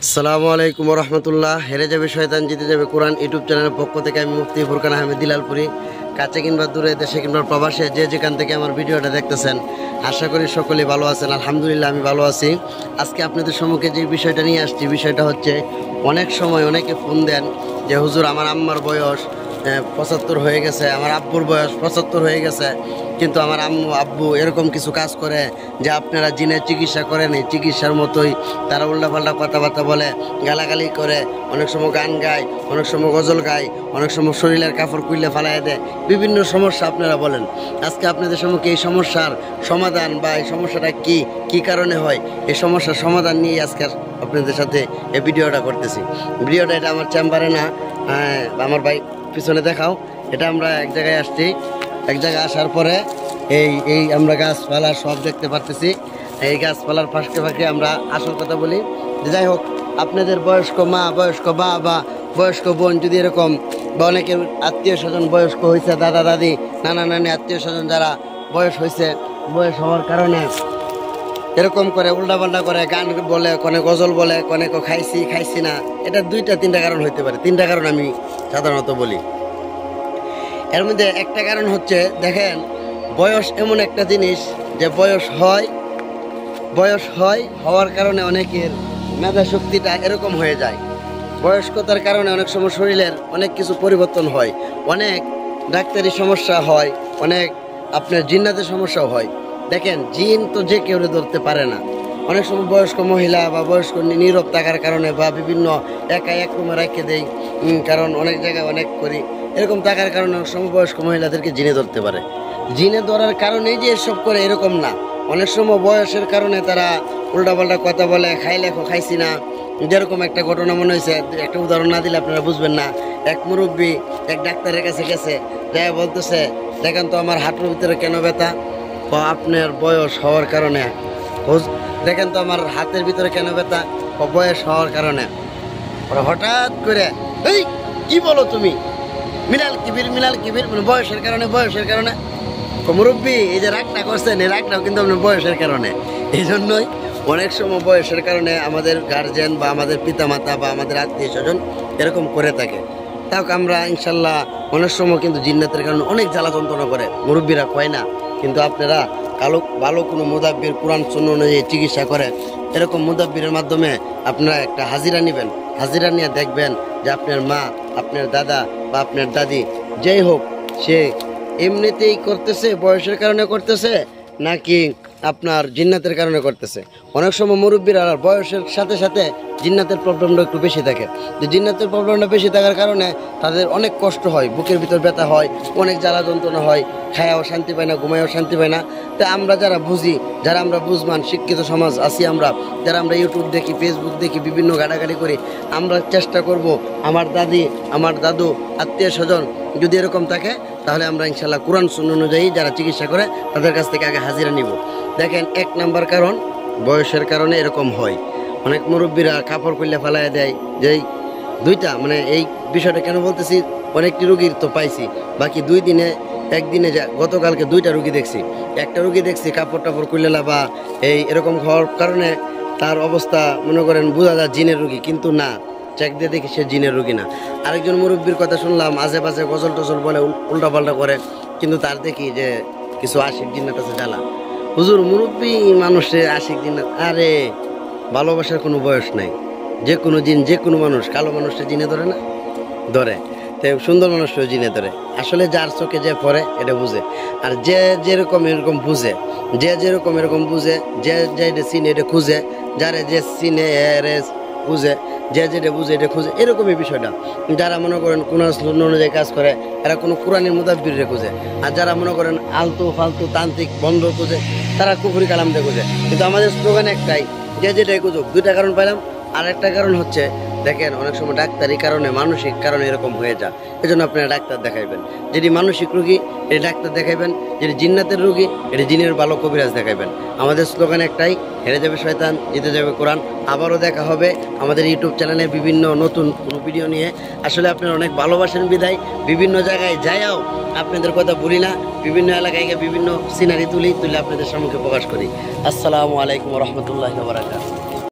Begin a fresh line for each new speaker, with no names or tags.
আসসালামু আলাইকুম রহমতুল্লাহ। হেরে যাবে শয়তান জিতে যাবে কোরআন ইউটিউব চ্যানেলের পক্ষ থেকে আমি মুফতি ফুরকান আহমেদ দিলালপুরি। কাছে কিংবা দূরে, দেশে কিংবা প্রবাসে যে যেখান থেকে আমার ভিডিওটা দেখতেছেন, আশা করি সকলেই ভালো আছেন। আলহামদুলিল্লাহ আমি ভালো আছি। আজকে আপনাদের সম্মুখে যে বিষয়টা নিয়ে আসছি, বিষয়টা হচ্ছে অনেক সময় অনেকে ফোন দেন যে হুজুর আমার আম্মার বয়স 75 হয়ে গেছে, আমার আব্বুর বয়স 75 হয়ে গেছে, কিন্তু আমার আব্বু এরকম কিছু কাজ করে যে আপনারা জিনের চিকিৎসা করেন, এই চিকিৎসার মতোই তারা উল্টাপাল্টা কথাবার্তা বলে, গালাগালি করে, অনেক সময় গান গায়, অনেক সময় গজল গায়, অনেক সময় শরীরের কাপড় খুলে ফালাই দেয়, বিভিন্ন সমস্যা আপনারা বলেন। আজকে আপনাদের সম্মুখে এই সমস্যার সমাধান বা এই সমস্যাটা কি কারণে হয়, এই সমস্যার সমাধান নিয়ে আজকে আপনাদের সাথে এই ভিডিওটা করতেছি। ভিডিওটা এটা আমার চেম্বারে না, আমার ভাই পিছনে দেখাও। এটা আমরা এক জায়গায় আসছি, এক জায়গায় আসার পরে এই আমরা গাছপালা সব দেখতে পারতেছি। এই গাছপালার ফাঁকে ফাঁকে আমরা আসল কথা বলি যে যাই হোক, আপনাদের বয়স্ক মা, বয়স্ক বা বয়স্ক বোন যদি এরকম, বা অনেকের আত্মীয় স্বজন বয়স্ক হয়েছে, দাদা দাদি নানা নানি আত্মীয় স্বজন যারা বয়স হয়েছে, বয়স হওয়ার কারণে এরকম করে উল্টাপাল্টা করে গান বলে, কোনে গজল বলে, কোনে খাইছি না, এটা 2-3টা কারণ হইতে পারে। 3টা কারণ আমি সাধারণত বলি। এর মধ্যে একটা কারণ হচ্ছে, দেখেন বয়স এমন একটা জিনিস যে বয়স হওয়ার কারণে অনেকের মেধা শক্তিটা এরকম হয়ে যায়। বয়স্কতার কারণে অনেক সময় শরীরের অনেক কিছু পরিবর্তন হয়, অনেক ডাক্তারি সমস্যা হয়, অনেক আপনার জিন্নাতের সমস্যাও হয়। দেখেন জিন তো যে কেউ ধরতে পারে না। অনেক সময় বয়স্ক মহিলা বা বয়স্ক নীরব থাকার কারণে বা বিভিন্ন একা এক রুমে রেখে দেয়, কারণ অনেক জায়গায় অনেক করি, এরকম থাকার কারণে অনেক সময় বয়স্ক মহিলাদেরকে জিনে ধরতে পারে। জিনে ধরার কারণেই যে এসব করে এরকম না, অনেক সময় বয়সের কারণে তারা উল্টাপাল্টা কথা বলে, খাইছি না। যেরকম একটা ঘটনা মনে হয়েছে, একটা উদাহরণ না দিলে আপনারা বুঝবেন না। এক মুরব্বী এক ডাক্তারের কাছে গেছে, যাই বলতেছে দেখেন তো আমার হাঁটুর ভিতরে কেন ব্যথা, আপনার বয়স হওয়ার কারণে। দেখেন তো আমার হাতের ভিতরে কেন ব্যথা, বয়স হওয়ার কারণে। হঠাৎ করে এই কি বলো তুমি, মিলাল কিবির মানে বয়সের কারণে। মুরব্বী এই যে রাগটা করছেন, এই রাগটাও কিন্তু আপনার বয়সের কারণে। এই জন্যই অনেক সময় বয়সের কারণে আমাদের গার্জেন বা আমাদের পিতামাতা বা আমাদের আত্মীয় স্বজন এরকম করে থাকে। তাও আমরা ইনশাল্লাহ অনেক সময় কিন্তু জিন্নাতের কারণে অনেক জ্বালা যন্ত্রণা করে, মুরব্বীরা কয় না। কিন্তু আপনারা ভালো কোনো মুদাব্বির কোরআন সুন্নাহ অনুযায়ী চিকিৎসা করে, এরকম মুদাব্বিরের মাধ্যমে আপনারা একটা হাজিরা নেবেন। হাজিরা নিয়ে দেখবেন যে আপনার মা, আপনার দাদা বা আপনার দাদি যেই হোক, সে এমনিতেই করতেছে, বয়সের কারণে করতেছে, নাকি আপনার জিন্নাতের কারণে করতেছে। অনেক সময় মুরব্বীরা বয়সের সাথে সাথে জিন্নাতের প্রবলেমটা একটু বেশি থাকে। যে জিন্নাতের প্রবলেমটা বেশি থাকার কারণে তাদের অনেক কষ্ট হয়, বুকের ভিতর ব্যথা হয়, অনেক জ্বালা যন্ত্রণা হয়, খায়াও শান্তি পায় না, ঘুমায়ও শান্তি পায় না। তা আমরা যারা বুঝি, যারা আমরা বুঝমান শিক্ষিত সমাজ আছি, যারা আমরা ইউটিউব দেখি, ফেসবুক দেখি, বিভিন্ন গাড়াগাড়ি করি, আমরা চেষ্টা করব আমার দাদি, আমার দাদু, আত্মীয় স্বজন যদি এরকম থাকে, তাহলে আমরা ইনশাল্লাহ কোরআন সুন্নাহ অনুযায়ী যারা চিকিৎসা করে তাদের কাছ থেকে আগে হাজিরা নিব। দেখেন 1 নাম্বার কারণ বয়সের কারণে এরকম হয়। অনেক মুরব্বীরা কাপড় খুলে ফেলায় দেয়, যেই 2টা মানে এই বিষয়টা কেন বলতেছি, অনেকটি রুগীর তো পাইছি, বাকি 2 দিনে একদিনে গতকালকে 2টা রুগী দেখছি। একটা রুগী দেখছি কাপড় টাপড় খুলেলা বা এরকম হওয়ার কারণে তার অবস্থা মনে করেন বোঝা যায় জিনের রুগী, কিন্তু না, চেক দিয়ে দেখি সে জিনের রুগী না। আরেকজন মুরব্বীর কথা শুনলাম, আজে বাজে গজল টজল বলে, উল্টাপাল্টা করে, কিন্তু তার দেখি যে কিছু আশিক জিন্নাত আছে জ্বালা। হুজুর মুরব্বী মানুষের আশিক জিন্নাত, আরে ভালোবাসার কোনো বয়স নাই। যে কোনো জিন, যে কোনো মানুষ, কালো মানুষটা জিনে ধরে না, ধরে, তাই সুন্দর মানুষটাও জিনে ধরে। আসলে যার চোখে যে পড়ে এটা বুঝে, আর যে যেরকম এরকম বুঝে, যে যেরকম এরকম বুঝে, যে চিনে এটা খুঁজে, যারে যে চিনে বুঝে, যে যেটা বুঝে এটা খুঁজে, এরকমই বিষয়টা। যারা মনে করেন কোরআন সুন্নাহ অনুযায়ী কাজ করে, এরা কোনো কোরআনের মুদাব্বিরে খুঁজে। আর যারা মনে করেন আলতু ফালতু তান্ত্রিক বন্ধ খুঁজে, তারা কুফরি কালাম দিয়ে খুঁজে। কিন্তু আমাদের স্লোগান একটাই, যে যেটাই খুঁজুক। 2টা কারণ পাইলাম। আর একটা কারণ হচ্ছে, দেখেন অনেক সময় ডাক্তারি কারণে, মানসিক কারণে এরকম হয়ে যায়। এই জন্য আপনারা ডাক্তার দেখাইবেন। যদি মানসিক রোগী, এটি ডাক্তার দেখাইবেন। যদি জিন্নাতের রোগী, এটি জিনের ভালো কবিরাজ দেখাইবেন। আমাদের স্লোগান একটাই, হেরে যাবে শয়তান জিতে যাবে কোরআন। আবারও দেখা হবে আমাদের ইউটিউব চ্যানেলে বিভিন্ন নতুন কোনো ভিডিও নিয়ে। আসলে আপনারা অনেক ভালোবাসেন বিদায় বিভিন্ন জায়গায় যাইও আপনাদের কথা বলি না, বিভিন্ন এলাকায় গিয়ে বিভিন্ন সিনারি তুলে আপনাদের সম্মুখে প্রকাশ করি। আসসালামু আলাইকুম রহমতুল্লাহি ওয়া বারাকাতুহু।